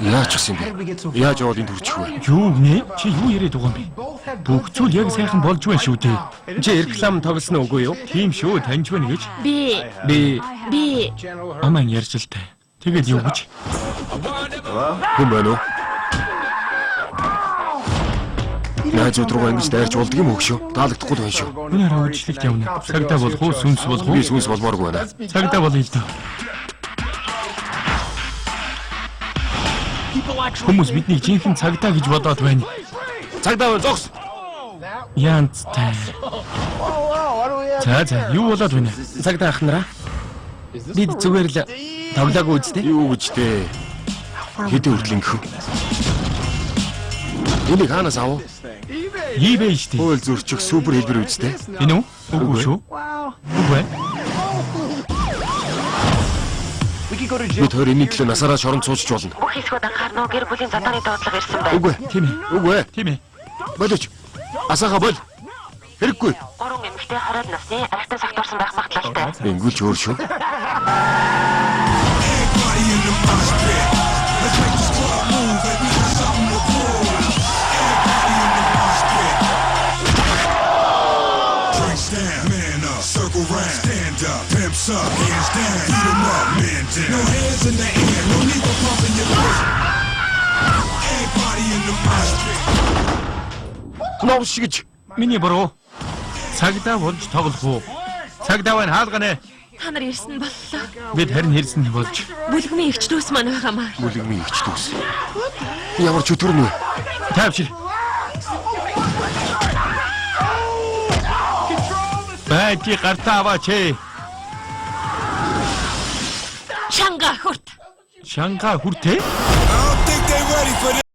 Яаж гисэн бэ? Яаж яваад энд хүрчих вэ? Юу нэ? Чи юу яриад байгаа юм бэ? Бүх зүйл яг сайхан болж байна шүү дээ. Чи реклам тоглосноо үгүй юу? Тийм шүү, таньж байна гэж. Би Аман ярьж л таа. Тэгээд юу гэж? Хүн байна уу? Яаж өдрөө ингэж дайрч болдг юм өгшөө? Таалагдахгүй байна шүү. Өнөөр үйлчлэгт явна. Цагдаа болох уу, сүнс болох уу? Би сүнс болмооргүй байна. Цагдаа болох л доо. Хүмүүс биднийг жинхэнэ цагдаа гэж бодоод байна. Цагдаа бол зогс. Янцтай. За, юу болоод байна? Цагдаа ахнараа. Бид зүгээр л тоглоагүй үстэй. Юу гэж дээ? Хэдэн хүртэл ингэв? Энийг хаанаас авав? eBay штий. Хууль зөрчих супер хэлбэр үстэй. Энэ үү? Үгүй шүү. Үгүй. Бид хоёр энэ төлөө насаараа шоронд суучж болно. бүх хэсгүүд анхаарна уу? Гэр бүлийн задааны доотлого ирсэн байна. Үгүй. Тийм ээ. Үгүй. Тийм ээ. Болооч. Асаага бол. Хэрэггүй. 3 эмэгтэй 20 насны архитан сагтуурсан байх магадлалтай. Ингүүл ч өөр шүү. Man up, circle round, stand up, pimps up, hands down, beat 'em up, man down. No hands in the air, no need for pumping your fist. Everybody in the mosh pit. Новш гэж. Миний буруу. Цагдаа болж тоглох уу? Цагдаа байна хаалгана. Та нар ирсэн боллоо. Бид харин хэлсэн болж. Бүлгмийн эгч дүүс маань байгаамаа. Бүлэгмийн ихч дүүс. Ямар ч өтөр нь вэ? Тавьчих. Баати гартаа аваач. Шанга хүрт. Шанга хүртээ? I don't think they ready for this.